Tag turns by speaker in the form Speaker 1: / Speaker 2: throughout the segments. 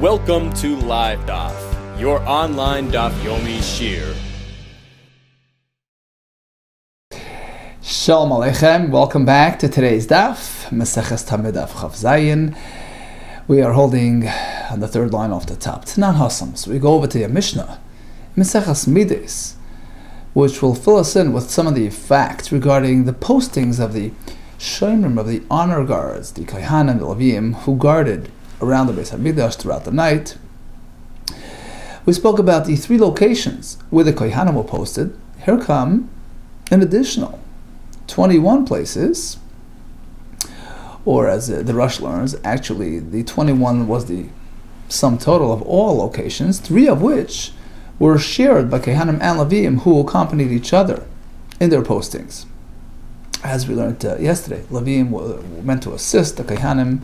Speaker 1: Welcome to LiveDaf, your online Daf Yomi Shir.
Speaker 2: Shalom Aleichem, welcome back to today's Daf, Maseches Talmud Daf Chav Zayin. We are holding on the third line off the top, Tanan Hasam. So we go over to the Mishnah, Maseches Mides, which will fill us in with some of the facts regarding the postings of the Shomrim, of the honor guards, the Kohanim, the Levim, who guarded around the Beis HaMikdash throughout the night. We spoke about the three locations where the Kohanim were posted. Here come an additional 21 places, or as the Rush learns, actually the 21 was the sum total of all locations, three of which were shared by Kohanim and Levim who accompanied each other in their postings. As we learned yesterday, Levim were meant to assist the Kohanim,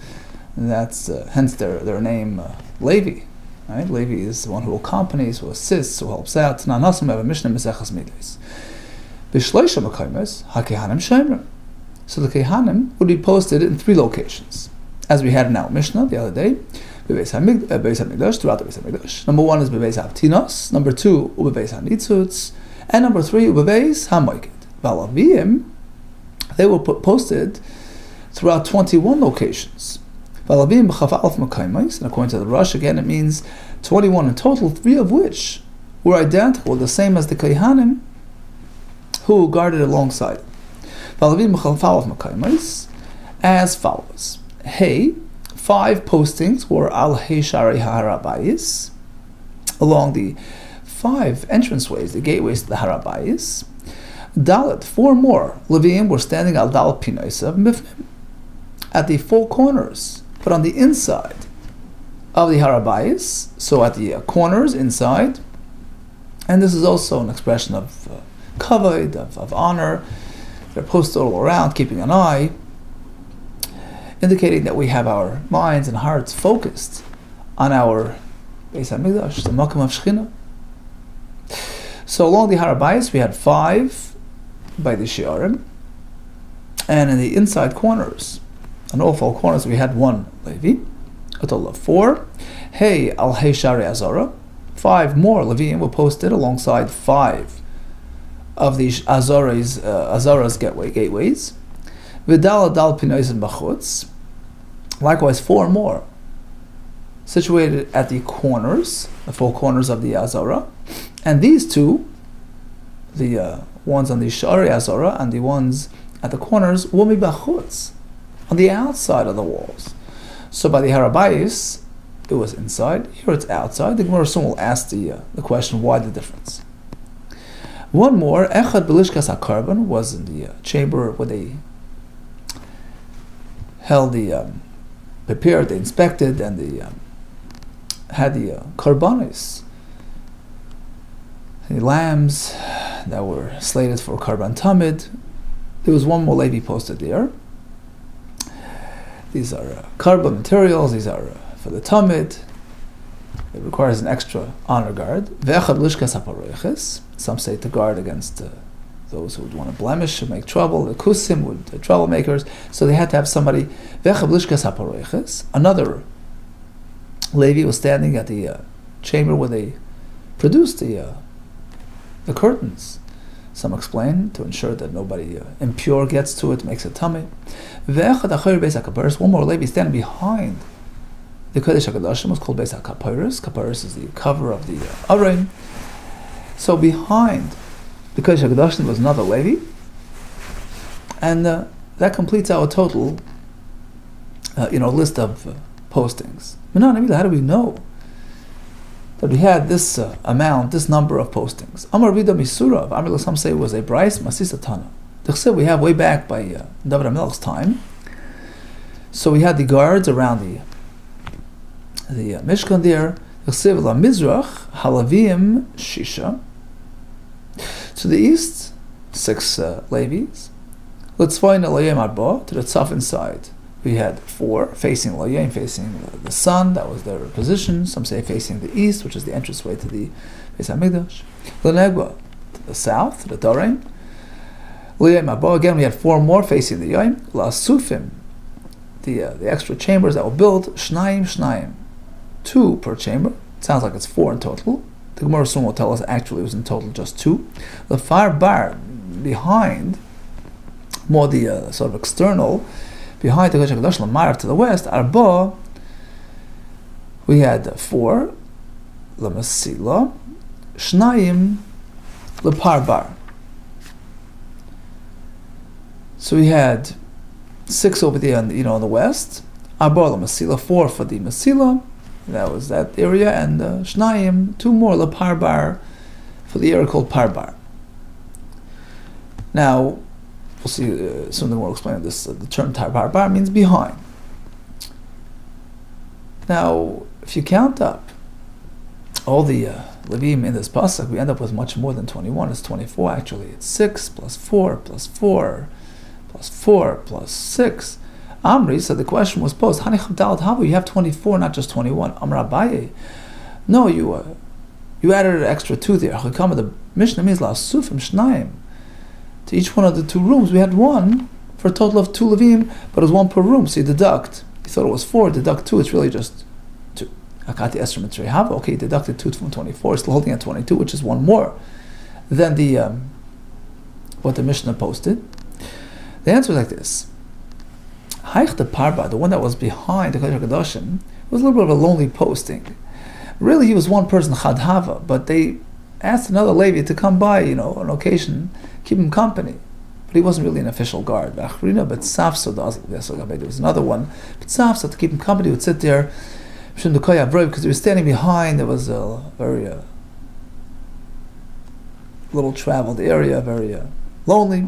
Speaker 2: and that's hence their name Levi. Right? Levi is the one who accompanies, who assists, who helps out. Tanan Hasam have a Mishnah Maseches Mides. B'shleisha makaymes haKohanim shomrim. So the Kohanim would be posted in three locations, as we had in our Mishnah the other day. Beis HaMikdash, throughout the Beis HaMikdash. Number one is Beis HaTinos. Number two, Beis HaNitzutz. And number three, Beis HaMoiked. Valavim, they were posted throughout 21 locations. Valavim b'chav alf makaymes, and according to the Rush, again, it means 21 in total, three of which were identical, the same as the Kohanim who guarded alongside. Valavim b'chav alf makaymes, as follows. Hey, 5 postings were al shari harabayis, along the 5 entranceways, the gateways to the harabayis. Dalet, 4 more Levim were standing al dal pinaisav mifnim, at the 4 corners, but on the inside of the harabayis, so at the corners inside. And this is also an expression of kavod, of honor. They're posted all around, keeping an eye, indicating that we have our minds and hearts focused on our Beis HaMikdash, the Makom of Shechina. So along the harabayis we had 5 by the Shi'arim, and in the inside corners, on all 4 corners, we had 1 Levi, a total of 4. Hey, al shari azara, 5 more Leviim were posted alongside 5 of the Azara's gateways. Vidal dal pinoisim bachutz, likewise 4 more situated at the corners, the 4 corners of the Azara, and these 2, the ones on the Shari Azara and the ones at the corners, were bachutz, on the outside of the walls. So by the harabayis, it was inside. Here it's outside. The Gemara soon will ask the question, why the difference? One more, echad b'lishkas hakarban, was in the chamber where they held prepared, they inspected, and they had the karbanis, the lambs that were slated for karban tamid. There was 1 more Levi posted there. These are karban materials, these are for the tamid. It requires an extra honor guard. Ve'echad lishkas haparoiches, some say to guard against those who would want to blemish or make trouble. The kusim would troublemakers, so they had to have somebody. Ve'echad lishkas haparoiches, another Levi was standing at the chamber where they produced the curtains. Some explain to ensure that nobody impure gets to it, makes it tummy. Ve'echad acher beis hakaparis, 1 more Levi standing behind the Kodesh HaKadoshim, was called beis hakaparis. Kaparis is the cover of the Aron. So behind the Kodesh HaKadoshim was another Levi, and that completes our total, list of postings. How do we know that we had this amount, this number of postings? Amar Vida Misura, Amar, some say it was a Bryce Masisa Tana. The chsev we have way back by David HaMelech's time. So we had the guards around the Mishkan there. The chsev la Mizrach Halavim Shisha. To the east, 6 Levites. Let's find the Layim Arba, to the tzaf inside. We had 4 facing Layim, facing the sun, that was their position. Some say facing the east, which is the entranceway to the Beis HaMikdash. L'negba, to the south, to the Dorain. Layim Arba, again we had 4 more facing the Yom. La Sufim, the extra chambers that were built, Shnayim, 2 per chamber. It sounds like it's 4 in total. The Gemara soon will tell us actually it was in total just 2. The far bar behind, more the sort of external, behind the Kodesh HaKadosh L'Marav to the west, Arba, we had 4, L'Masila, Shnayim, L'Parbar. So we had 6 over there on the west, Arba L'Masila, 4 for the Masila, that was that area, and Shnayim, 2 more L'Parbar for the area called Parbar. Now, we'll see soon we'll explain this. The term Parbar means behind. Now, if you count up all the Levim in this pasuk, we end up with much more than 21. It's 24 actually. It's 6 plus 4 plus 4 plus 4 plus 6. Amri, so the question was posed, you have 24, not just 21. Amr Abaye. No, you added an extra 2 there. The Mishnah means la'asufim shnayim. To each one of the 2 rooms, we had 1 for a total of 2 Levim, but it was 1 per room. So you deduct. You thought it was 4, deduct 2, it's really just 2. Akati Esrim Mitzrei Hava. Okay, you deducted 2 from 24, still holding at 22, which is 1 more than the what the Mishnah posted. The answer is like this. Haich the Parba, the one that was behind the Kodesh HaKadoshim, was a little bit of a lonely posting. Really, he was one person, Chadhava, but they asked another Levi to come by, on occasion, keep him company. But he wasn't really an official guard. But Safsa, there was another one. But Safsa, to keep him company, would sit there, because he was standing behind. There was a very little traveled area, very lonely.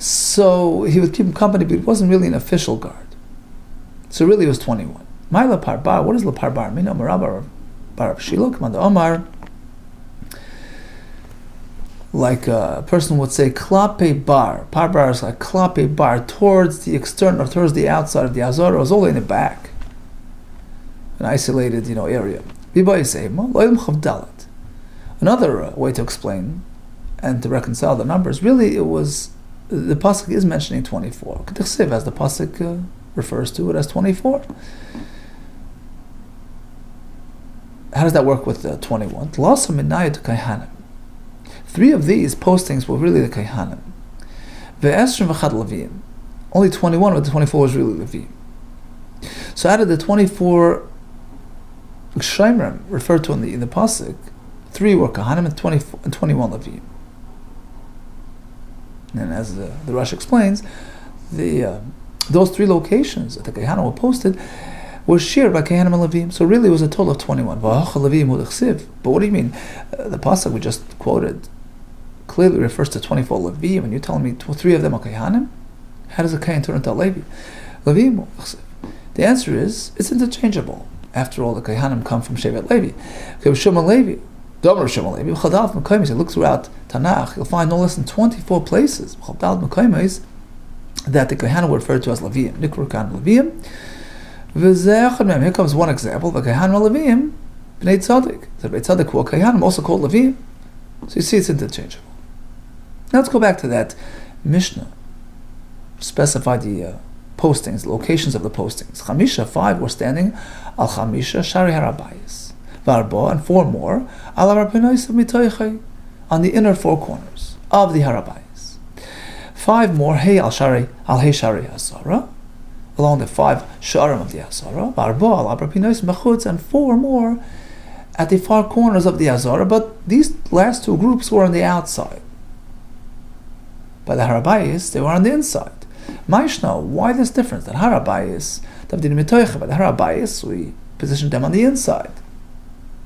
Speaker 2: So he would keep him company, but he wasn't really an official guard. So really it was 21. My Laparbar, what does Laparbar mean? Omar, like a person would say, klape bar. Parbar is like klape bar, towards the external, or towards the outside of the Azor. It was all in the back, an isolated, area. Another way to explain and to reconcile the numbers, really it was, the pasuk is mentioning 24. As the pasuk refers to it as 24. How does that work with 21? 3 of these postings were really the Kaihanim. Only 21 of the 24 was really Levim. So out of the 24 Shemrim referred to in the pasuk, 3 were Kahanim and 21 Levim. And as the Rush explains, those 3 locations that the Kahanim were posted were shared by Kahanim and Levim. So really it was a total of 21. But what do you mean? The pasuk we just quoted clearly refers to 24 Levim, and you're telling me 3 of them are Kahanim? How does a Kahan turn into a Levi? Levim. The answer is, it's interchangeable. After all, the Kahanim come from Shevet Levi. Shimon Levi. Domer Shimon Levi. Look throughout Tanakh, you'll find no less than 24 places that the Kahanim were referred to as Levim. Nikru Kahan Levim. Here comes one example. The Kahanim Levim, Bnei Tzadik. The Bnei Tzadik were Kahanim, also called Levim. So you see, it's interchangeable. Now let's go back to that Mishnah. Specify the postings, the locations of the postings. Chamisha, 5 were standing al Chamisha Shari Harabayis. Varba, and 4 more al Harapinois of Mitoichai, on the inner 4 corners of the Harabayis. 5 more Hey al Hey Shari Hasara, along the 5 Sharim of the Hasara. Varba al Harapinois Mechutz, and 4 more at the far corners of the Azara, but these last 2 groups were on the outside. By the Harabayis, they were on the inside. Maishna, why this difference? That Harabayis, by the Harabayis, we positioned them on the inside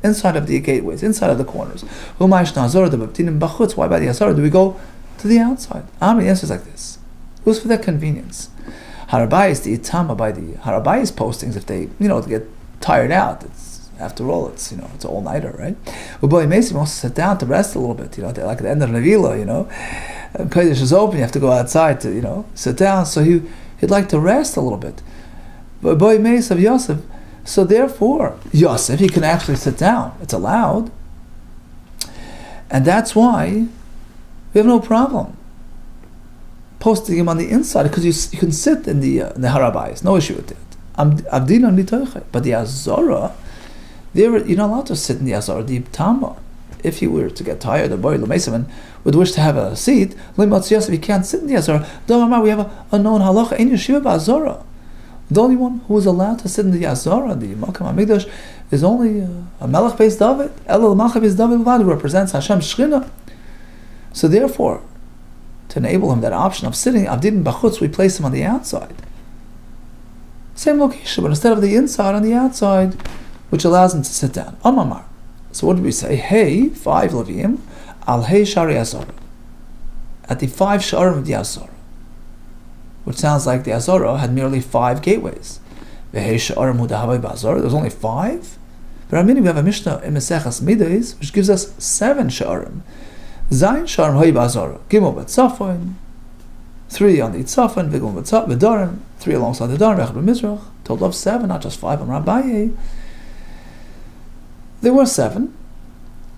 Speaker 2: of the gateways, inside of the corners. Why by the Azara do we go to the outside? The answer is like this. It was for their convenience. Harabayis, the Itama, by the Harabayis postings, if they, get tired out, after all, it's an all-nighter, right? Uboy Mason wants to sit down to rest a little bit, like at the end of Navila, Kodesh is open, you have to go outside to, sit down, so he'd like to rest a little bit. But Uboy Mason of Yosef, so therefore, Yosef, he can actually sit down, it's allowed, and that's why we have no problem posting him on the inside, because you can sit in the Harabayis, no issue with it. But the Azara, There, you're not allowed to sit in the Azara Deep Tama. If you were to get tired, the boy Lamesiman would wish to have a seat. If you can't sit in the Azara, we have a known halacha in Yeshiva Azara. The only one who is allowed to sit in the Azara, the Makam Hamikdash, is only a Melech Beis David. Elul Malach Beis David who represents Hashem's Shechina. So therefore, to enable him that option of sitting Avdin Bachutz, we place him on the outside. Same location, but instead of the inside, on the outside, which allows him to sit down. Amamar. So what did we say? Hey, 5 Leviim, al hey shari Azara. At the 5 sharim of the Azara. Which sounds like the Azara had merely 5 gateways. There's only 5. But I mean, we have a Mishnah in Meseches Midas, which gives us 7 sharim. Zayin sharim hay ba'Azara. Gimel b'tzafon, 3 on the Tzafon, Vigul v'Darim, 3 alongside the Darim, Echad b'Mizrach. Total of 7, not just 5 on Rabbaye. There were 7,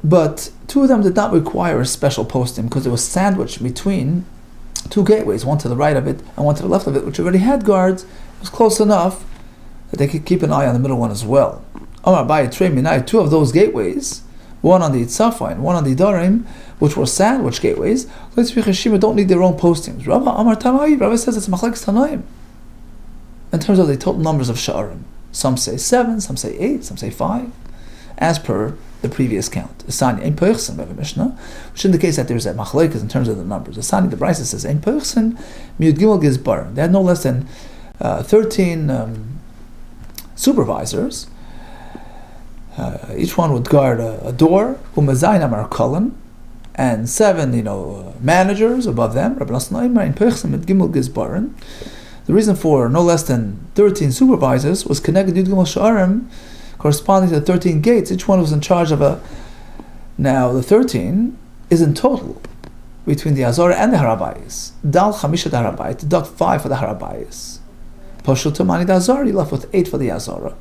Speaker 2: but 2 of them did not require a special posting because it was sandwiched between 2 gateways, one to the right of it and one to the left of it, which already had guards. It was close enough that they could keep an eye on the middle one as well. Amar Abaye Trei Minai, 2 of those gateways, one on the Tzafon and one on the Darim, which were sandwich gateways, don't need their own postings. Rabbi says it's Machlekes Tanaim in terms of the total numbers of Sha'arim. Some say 7, some say 8, some say 5, as per the previous count. Asani ein person, we have a Mishnah, which indicates that there's a Machlekes in terms of the numbers. Asani, the Brisa says ein person, miud gimel gizbar. They had no less than 13 supervisors. Each one would guard a door, and 7, managers above them. The reason for no less than 13 supervisors was connected to Gimel Sha'arim, corresponding to the 13 gates. Each one was in charge of a. Now the 13 is in total between the Azara and the Harabayis. Dal Chamisha the Harabayis, deduct 5 for the Harabayis. Parshanut-torah-comment the Azara, you left with 8 for the Azara.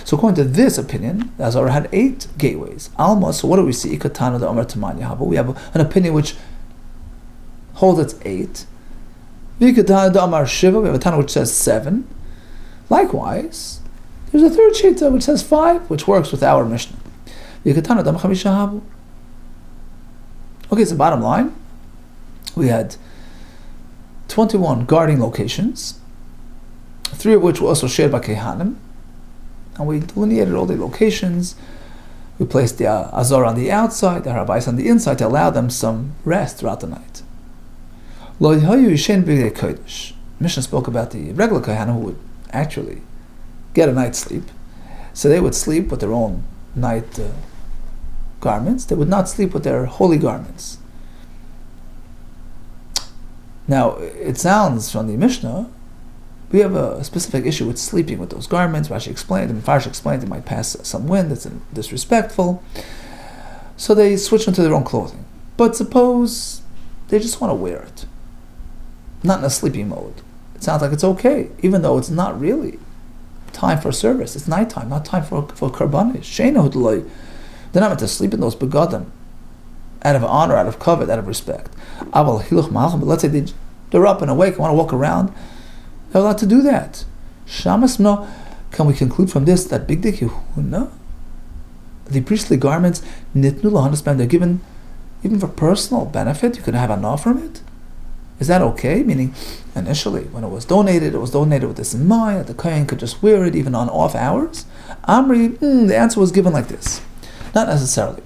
Speaker 2: So according to this opinion, the Azara had 8 gateways. Alma, so what do we see? Ikatana the Omer Tamanya Haba. We have an opinion which holds its 8. Vikatana the Amar Shiva, we have a Tana which says 7. Likewise, there's a third Shita which says 5, which works with our Mishnah. Vikatana the Amar Chamisha Haba. Okay, so bottom line, we had 21 guarding locations, 3 of which were also shared by Kehanim. And we delineated all the locations. We placed the Azara on the outside, the Harabayis on the inside to allow them some rest throughout the night. Mishnah spoke about the regular Kohanim who would actually get a night's sleep. So they would sleep with their own night garments. They would not sleep with their holy garments. Now, it sounds from the Mishnah, we have a specific issue with sleeping with those garments. Rashi explained, and Farsh explained, it might pass some wind, that's disrespectful. So they switch into their own clothing. But suppose they just want to wear it, not in a sleeping mode. It sounds like it's okay, even though it's not really time for service. It's nighttime, not time for karbanis. They're not meant to sleep in those begadim out of honor, out of covet, out of respect. But let's say they're up and awake and want to walk around. They're allowed to do that. Shamas no. Can we conclude from this that big no? The priestly garments nitnu lahanasbam, they're given even for personal benefit. You could have an offer from it. Is that okay? Meaning, initially when it was donated with this in mind that the kohen could just wear it even on off hours. Amri, the answer was given like this. Not necessarily.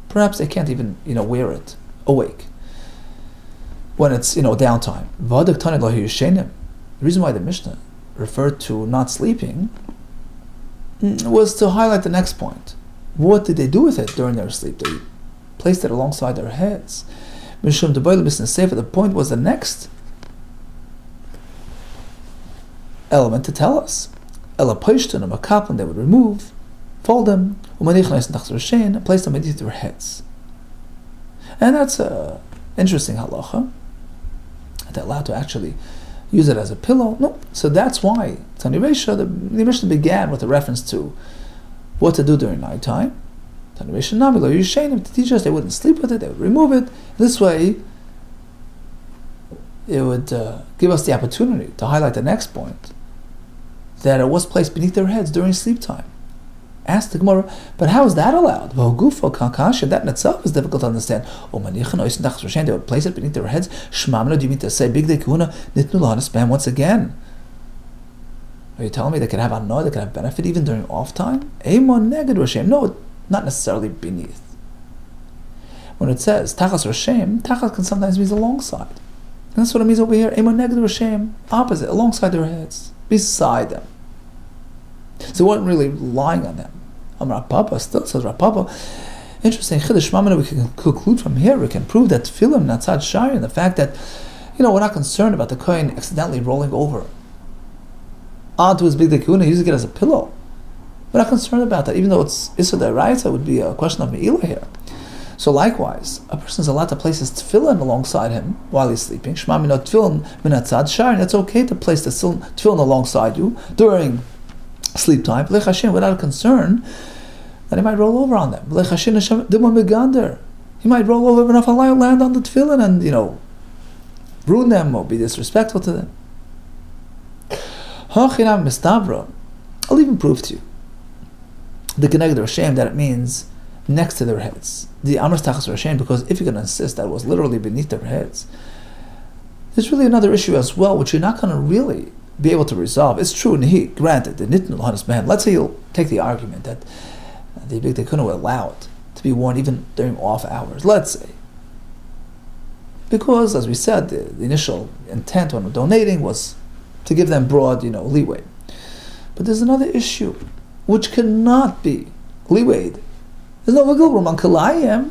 Speaker 2: Perhaps they can't even wear it awake when it's downtime. The reason why the Mishnah referred to not sleeping was to highlight the next point. What did they do with it during their sleep? They placed it alongside their heads. The point was the next element to tell us. They would remove, fold them, and place them beneath their heads. And that's an interesting halacha. They're allowed to actually use it as a pillow. No. So that's why Tani Reisha, the Mishnah began with a reference to what to do during nighttime. Tani Reisha Namilo Yushenim, to teach us they wouldn't sleep with it, they would remove it. This way, it would give us the opportunity to highlight the next point. that it was placed beneath their heads during sleep time. Ask the Gemara, but how is that allowed? That in itself is difficult to understand. They would place it beneath their heads. Do you mean to say, Big Day Kahuna, Nitnu Lahanasbam once again? Are you telling me they can have annoy, they can have benefit even during off time? No, not necessarily beneath. When it says Tachas Rashem, Tachas can sometimes mean alongside. And that's what it means over here. Opposite, alongside their heads, beside them. So it wasn't really lying on them. Rapapa still says Rapapa. Interesting. Chiddush Mamina, we can conclude from here, we can prove that Tefillim, Natzad Shari, and the fact that, we're not concerned about the Kohen accidentally rolling over onto his big dekuna, using it as a pillow. We're not concerned about that, even though it's Issa D'Oraisa, would be a question of Me'ilah here. So likewise, a person is allowed to place his tefillin alongside him while he's sleeping. Shema minot tefillin minatzad shari. It's okay to place the tefillin alongside you during sleep time, without a concern that he might roll over on them. He might roll over enough and land on the tefillin and, ruin them or be disrespectful to them. I'll even prove to you the Keneged Rashem that it means next to their heads. The Amr Tachas Rashem, because if you're going to insist that it was literally beneath their heads, there's really another issue as well, which you're not going to really be able to resolve. It's true, granted, the Nitnu Lahanas Behem. Let's say you'll take the argument that the Big Tekuna will allow it to be worn even during off hours. Let's say. Because, as we said, the initial intent when donating was to give them broad, leeway. But there's another issue, which cannot be leewayed. There's no wiggle room on Kalayim.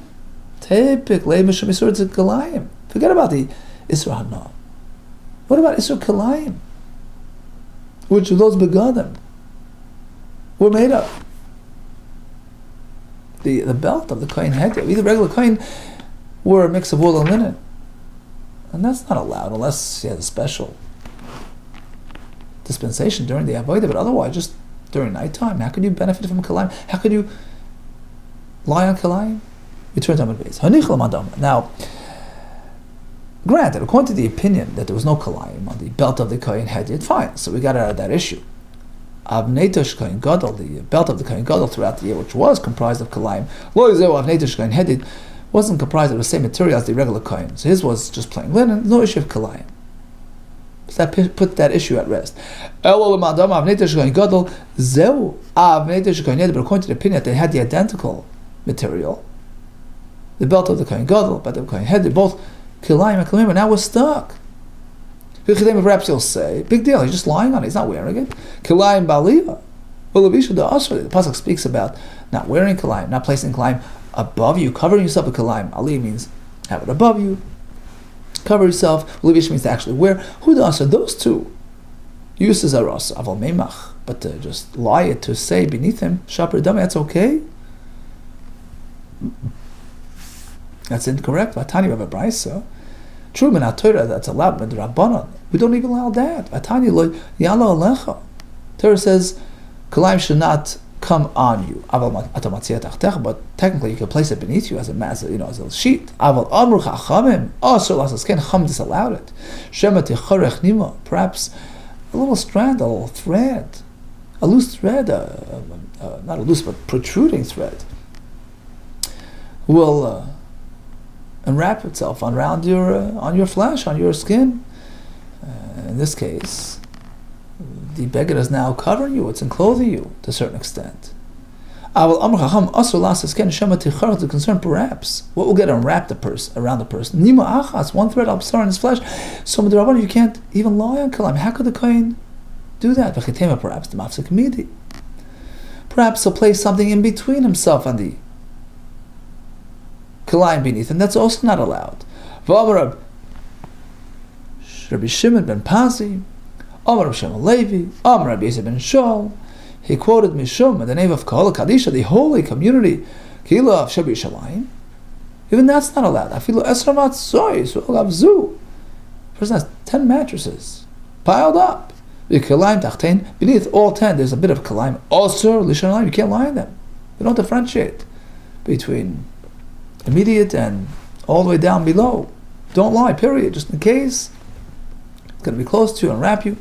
Speaker 2: Typically, Mishum Yisur to Kalayim. Forget about the Isra Hana. What about Isra Kalayim? Which of those begadim were made of? The belt of the Kohen head, either regular Kohen or a mix of wool and linen. And that's not allowed unless he has a special dispensation during the Avodah, but otherwise, just during nighttime. How could you benefit from Kalayim? How could you lie on Kalayim? We turn to Talmud Bavli. Now, granted, according to the opinion that there was no Kalayim on the belt of the Kohen head, fine. So we got out of that issue. Avnetosh Kohen Gadol, the belt of the Kohen Gadol throughout the year, which was comprised of Kalayim, Avnetosh Kohen head wasn't comprised of the same material as the regular Kohen. So his was just plain linen, no issue of Kalayim. So that put that issue at rest. But according to the opinion that they had the identical material, the belt of the Kohen Gadol, but the Kohen head, they're both Kilayim and Kalayim, and now we're stuck. Perhaps you'll say, big deal, he's just lying on it, he's not wearing it. Kilayim Baliyah. Well, the Pasuk speaks about not wearing Kilayim, not placing Kilayim above you, covering yourself with Kilayim. Aliyah means have it above you, cover yourself. Levish means to actually wear. Who does those two uses are us aval meimach, but to just lie it to say beneath him shaper dami, that's okay. That's incorrect. Vatani have a brisa. True min Torah that's allowed min Rabbanan. We don't even allow that. Vatani lo yalo alecha. Torah says Kalayim should not come on you. But technically you can place it beneath you as a sheet. Chum disallowed it. Perhaps a little strand, a little thread, a loose thread, not a loose but protruding thread, will unwrap itself around on your flesh, on your skin. In this case, the beggar is now covering you, it's enclothing you to a certain extent. To concern perhaps what will get unwrapped around the person. Nima achas, one thread absar in his flesh. So you can't even lie on kalam. How could the kohen do that? Perhaps the mafsek midi. Perhaps he'll place something in between himself and the kalayim beneath, and that's also not allowed. Rabbi Shimon ben Pazi, Amar Rabbi Shimon Levi, Amar Rabbi Yosef ben Shaul. He quoted Mishum in the name of Kahal Kadisha, the holy community, Kila of Shabi Shalayim. Even that's not allowed. Afilu Esramat Soy, Su'al person has 10 mattresses piled up. The Kalayim Tachtain, beneath all 10, there's a bit of Kalayim. Also, Lishalayim, you can't lie on them. They don't differentiate between immediate and all the way down below. Don't lie, period. Just in case it's going to be close to you and wrap you.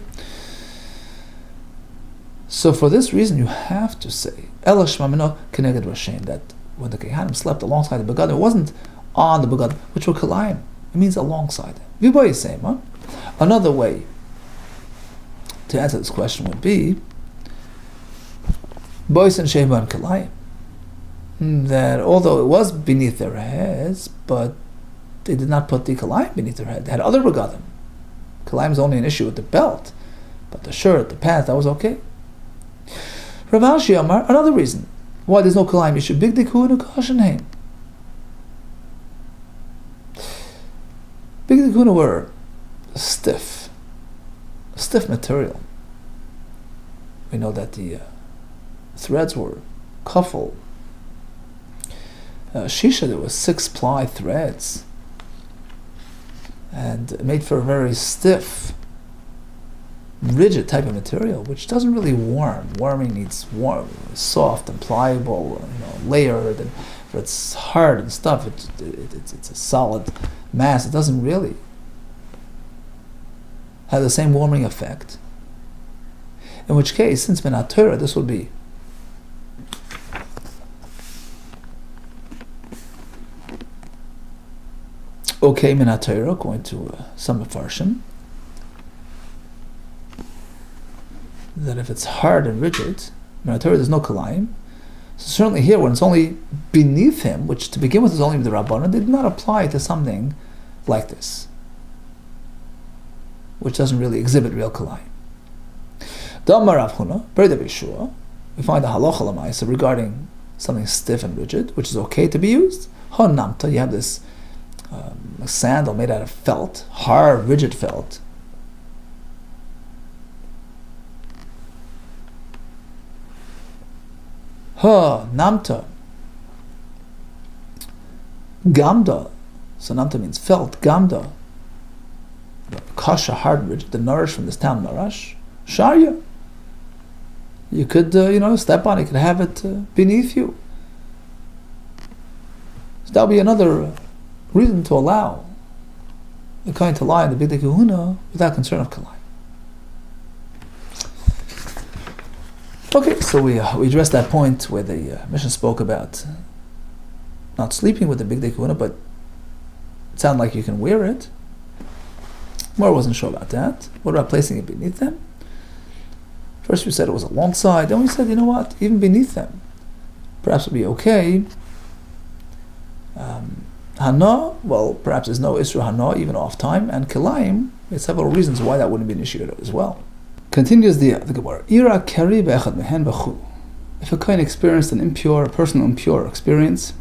Speaker 2: So for this reason, you have to say Ela Shmamino Keneged Rashain, that when the Kehanim slept alongside the begadim, it wasn't on the begadim, which were Kalayim. It means alongside them. Viboy is same, huh? Another way to answer this question would be Boys and Sheba and Kalayim. That although it was beneath their heads, but they did not put the Kalayim beneath their head. They had other begadim. Kalayim is only an issue with the belt, but the shirt, the pants, that was okay. Rav Ashi Amar, another reason why there's no Kalayim, you should big dikun and kashenheim. Big dikun were stiff material. We know that the threads were kafel. Shisha, there was 6-ply threads, and it made for a very stiff, rigid type of material, which doesn't really warm. Warming needs soft and pliable, layered, and if it's hard and stuff, it's a solid mass. It doesn't really have the same warming effect. In which case, since Minat Torah, this would be okay Minat Torah, according to some Mefarshim, that if it's hard and rigid, Minat Torah, there's no Kalayim. So certainly here, when it's only beneath him, which to begin with is only the Rabbanah, they did not apply to something like this, which doesn't really exhibit real Kalayim. Damar Rav Huna, Breda Bishua, we find the halacha l'maisa regarding something stiff and rigid, which is okay to be used. Ha namta, you have this a sandal made out of felt, hard, rigid felt. Ha namta, gamda. So namta means felt. Gamda, kasha, hard, rigid. The nourish from this town, Narash, Sharya. You could, step on it. You could have it beneath you. So that'll be another reason to allow the kind to lie in the Bigdei Kehuna without concern of Kalai. Okay, so we addressed that point where the Mishnah spoke about not sleeping with the Bigdei Kehuna, but it sounded like you can wear it. Mor wasn't sure about that. What about placing it beneath them? First we said it was alongside, then we said, you know what, even beneath them, perhaps it would be okay. Hana, well, perhaps there's no Isra Hana, even off time, and Kilayim, there's several reasons why that wouldn't be an issue as well. Continues the Gemara. Ira keri be'echad mehen b'chu. If a kohen experienced a personal impure experience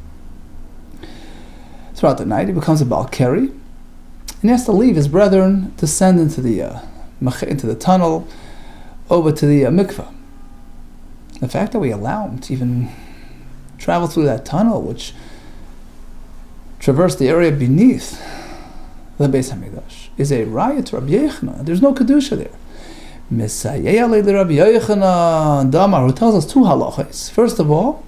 Speaker 2: throughout the night, he becomes a Baal Keri, and he has to leave his brethren, descend into the tunnel, over to the mikveh. The fact that we allow him to even travel through that tunnel, which traversed the area beneath the Beis Hamikdash, is a riot to Rabbi Yochanan. There's no kedusha there. Mesayei alei Rabbi Yochanan Damar, who tells us two halachas. First of all,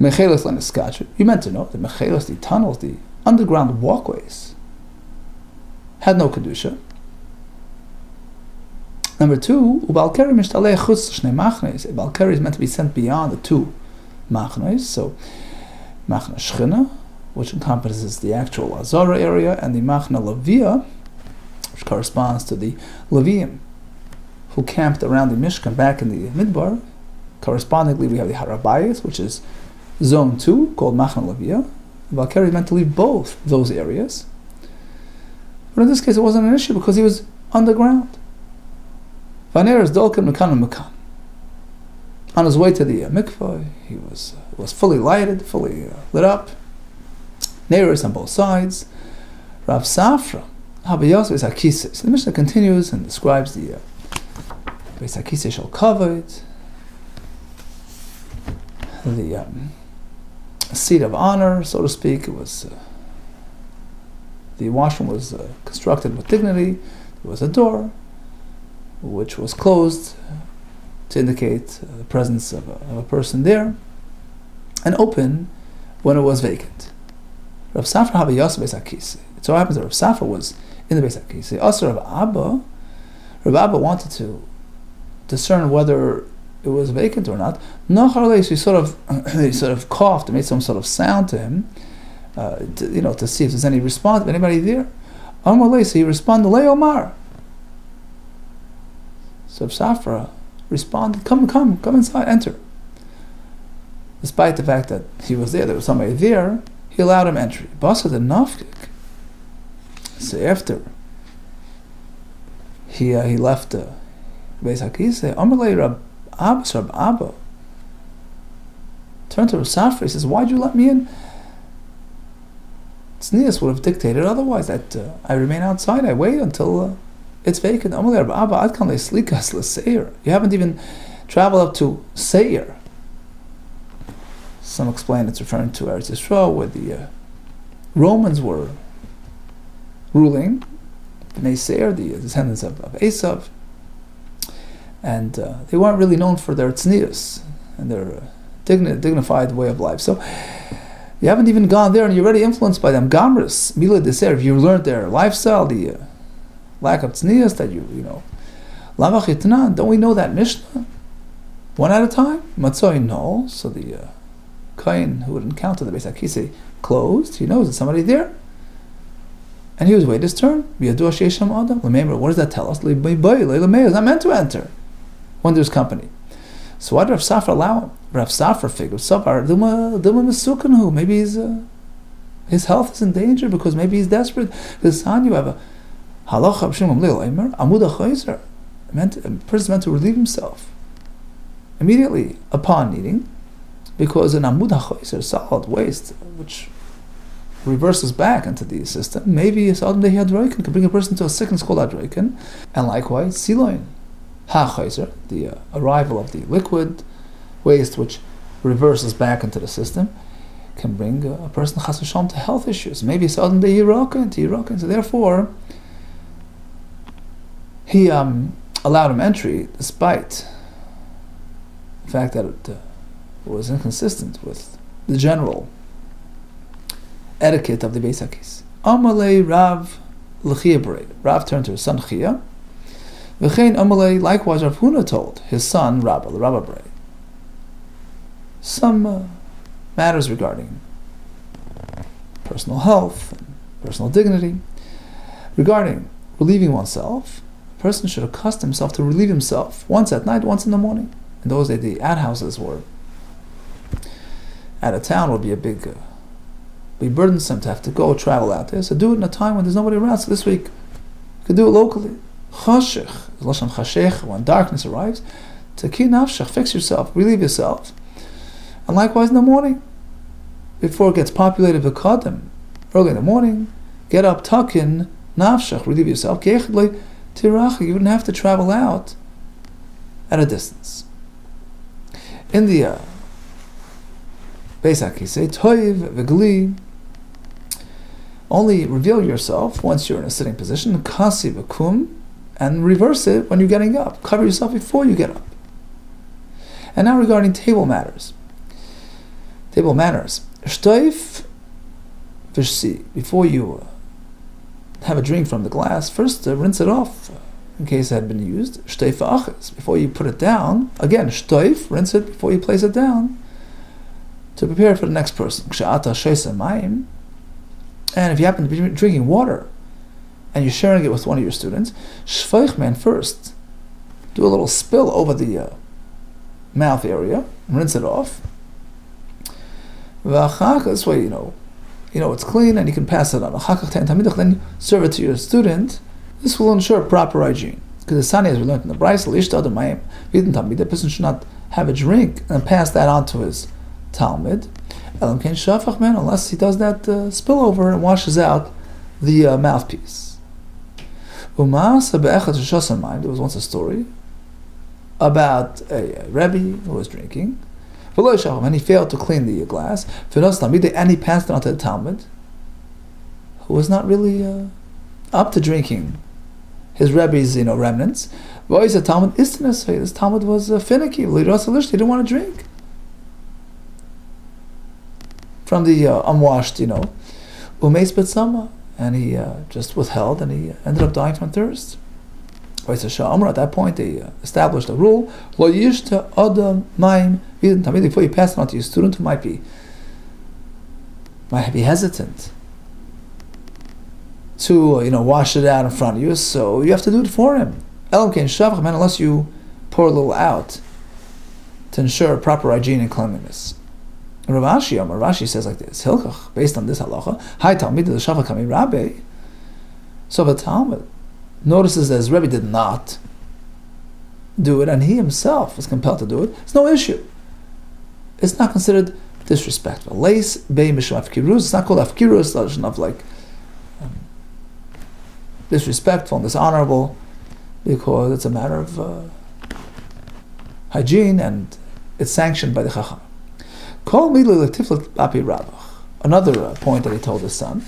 Speaker 2: mechelos l'niskach. You meant to know the mechelos, the tunnels, the underground walkways, had no kedusha. Number two, Ubal Keri mishtalei chutz shnei machnes. A Bal Keri is meant to be sent beyond the two machnes. So, machna Shechina, which encompasses the actual Azara area, and the machna Levia, which corresponds to the Leviim, who camped around the Mishkan back in the Midbar. Correspondingly, we have the Harabayas, which is zone 2, called machna Levia. Bal Keri is meant to leave both those areas. But in this case, it wasn't an issue because he was underground. Vaner is dolken mekan mekan. On his way to the mikveh, he was fully lighted, fully lit up. Neighbors on both sides. Rav Safra, habayos beis hakisei. So the Mishnah continues and describes the beis hakisei shel kavod, the seat of honor, so to speak. It was the washroom was constructed with dignity. There was a door which was closed to indicate the presence of a person there, and open when it was vacant. Rav Safra habayos beis hakisei. It so happens that Rav Safra was in the beis hakisei. Also Rav Abba wanted to discern whether it was vacant or not. Nachar, so he sort of coughed and made some sort of sound to him, to see if there's any response, anybody there. Amar, so he responded, Le Omar. So Safra responded, come inside, enter. Despite the fact that he was there was somebody there, he allowed him entry. Basa the Nafkik. So after he left the Beis HaKisei, Amalei Rab Abba turned to Rav Safra, he says, why'd you let me in? Tznius would have dictated otherwise, that I remain outside, I wait until it's vacant. Amalei Rab Abba Adkan le'slikas le'seir. You haven't even traveled up to Seir. Some explain it's referring to Eretz Yisrael, where the Romans were ruling, Bnei Seir, the descendants of Esav, and they weren't really known for their tznius and their dignified way of life. So you haven't even gone there, and you're already influenced by them. Gamris, Mila de Seir, if you learned their lifestyle, the lack of tznius that you Lavach Yitnan, don't we know that Mishnah? One at a time? Matzoi, no. So the Kohen who would encounter the Beis HaKisei closed, he knows there's somebody there. And he was waiting his turn. What does that tell us? He's not meant to enter when there's company. So why did Rav Safra allow him? Rav Safra figured, maybe his health is in danger because maybe he's desperate. Because you have a halacha a person meant to relieve himself immediately upon eating, because an amud ha'choiser, solid waste, which reverses back into the system, maybe a sudden day hadroikin can bring a person to a sickness called hadroikin, and likewise siloin ha'choiser, the arrival of the liquid waste which reverses back into the system, can bring a person chas v'shalom to health issues. Maybe a sudden day yirokin. So therefore, he allowed him entry despite the fact that it was inconsistent with the general etiquette of the Beis HaKisei. Amalei Rav L'Chia Brei. Rav turned to his son Chia. V'chein Amalei, likewise Rav Huna told his son Rabba, the Rabba Brei, some matters regarding personal health and personal dignity. Regarding relieving oneself, a person should accustom himself to relieve himself once at night, once in the morning. In those days, the ad-houses were at a town would be a big be burdensome to have to go travel out there. So do it in a time when there's nobody around. So this week, you could do it locally. Chashech, lashon chashech, when darkness arrives, taki nafshech, fix yourself, relieve yourself. And likewise in the morning, before it gets populated with kadim, early in the morning, get up, tuck in, nafshech, relieve yourself. Keichdle tirach, you wouldn't have to travel out at a distance. In the Beis HaKisei, toiv v'gli, only reveal yourself once you're in a sitting position, kasi v'kum, and reverse it when you're getting up. Cover yourself before you get up. And now regarding table manners. Shtoif v'shsi, before you have a drink from the glass, first rinse it off in case it had been used. Shtoif v'achas, before you put it down, again, shtoif, rinse it before you place it down, to prepare for the next person. And if you happen to be drinking water and you're sharing it with one of your students, shveich man, first do a little spill over the mouth area, rinse it off. This way you know it's clean and you can pass it on. Then serve it to your student. This will ensure proper hygiene. Because the Sani, as we learned in the Bryce, the person should not have a drink and pass that on to his Talmud, unless he does that spillover and washes out the mouthpiece. There was once a story about a Rebbe who was drinking, and he failed to clean the glass, and he passed it on to the Talmud, who was not really up to drinking his Rebbe's remnants. This Talmud was finicky. He didn't want to drink from the unwashed, umeis b'tzama, and he just withheld, and he ended up dying from thirst. At that point, they established a rule: Lo yishta adam mayim v'idin tamid. Before you pass it on to your student who might be hesitant to wash it out in front of you, so you have to do it for him. Unless you pour a little out to ensure proper hygiene and cleanliness. Rashi says like this: Hilchach, based on this halacha, Hi Talmid the Shafach Kami Rabbe. So the Talmud notices that his Rebbe did not do it, and he himself was compelled to do it. It's no issue. It's not considered disrespectful. Leis bei mishum afkirus. It's not called afkirus, of like disrespectful and dishonorable, because it's a matter of hygiene and it's sanctioned by the Chacham. Another point that he told his son,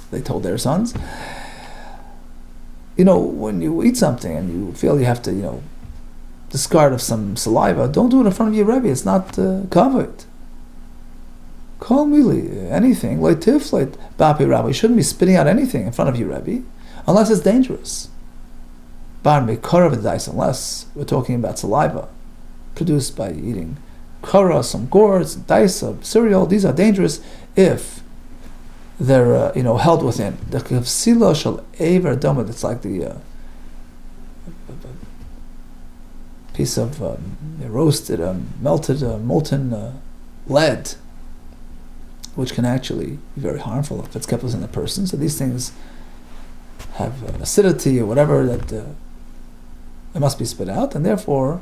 Speaker 2: they told their sons, when you eat something and you feel you have to, discard of some saliva, don't do it in front of your Rebbe. It's not covered. Call mili, anything, like tiflet, bapi rabbi. You shouldn't be spitting out anything in front of your Rebbe, unless it's dangerous. Bar mekara v'dais, unless we're talking about saliva produced by eating kara, some gourds, daisa, cereal. These are dangerous if they're held within. The kavsila shall aver domid. It's like the piece of roasted, melted, molten lead, which can actually be very harmful if it's kept within a person. So these things have acidity or whatever that it must be spit out, and therefore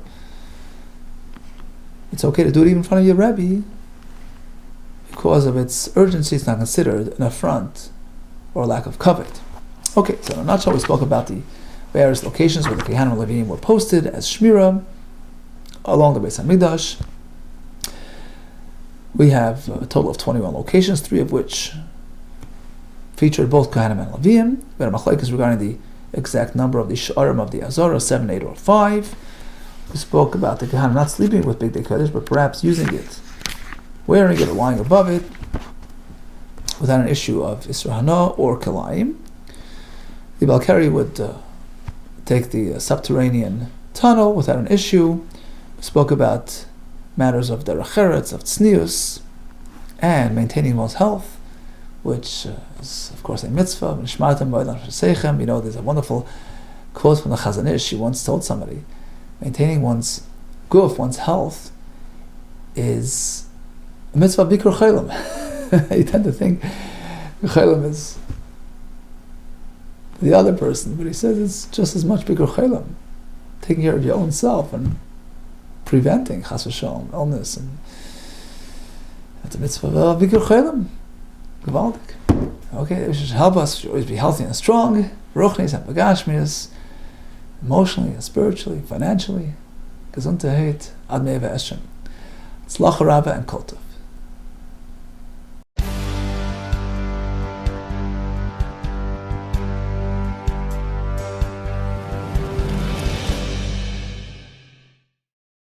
Speaker 2: it's okay to do it even in front of your Rebbe. Because of its urgency, it's not considered an affront or lack of kavod. Okay, so in a nutshell, we spoke about the various locations where the Kehanim and Levim were posted as Shmira along the Beis Hamikdash. We have a total of 21 locations, 3 of which featured both Kehanim and Levim. We had a machlekes regarding the exact number of the Sh'arim of the Azara, 7, 8, or 5. We spoke about the Kehanim not sleeping with Big Day Kodesh, but perhaps using it, wearing it or lying above it, without an issue of Isra Hana or Kalayim. The Balkari would take the subterranean tunnel without an issue. We spoke about matters of derech eretz, of tznius, and maintaining one's health, which is, of course, a mitzvah. There's a wonderful quote from the Chazon Ish. She once told somebody, maintaining one's guf, one's health, is a mitzvah bikur chaylim. You tend to think chaylim is the other person, but he says it's just as much bikur chaylim, taking care of your own self and preventing chas v'shalom, illness, and that's a mitzvah of bikur chaylim. Gewaldig. Okay, it should help us always be healthy and strong, ruchnis and bagashmias, emotionally and spiritually, financially. Gesundheit, ad mei v'eshem. Tzlacha rabba and kol tov.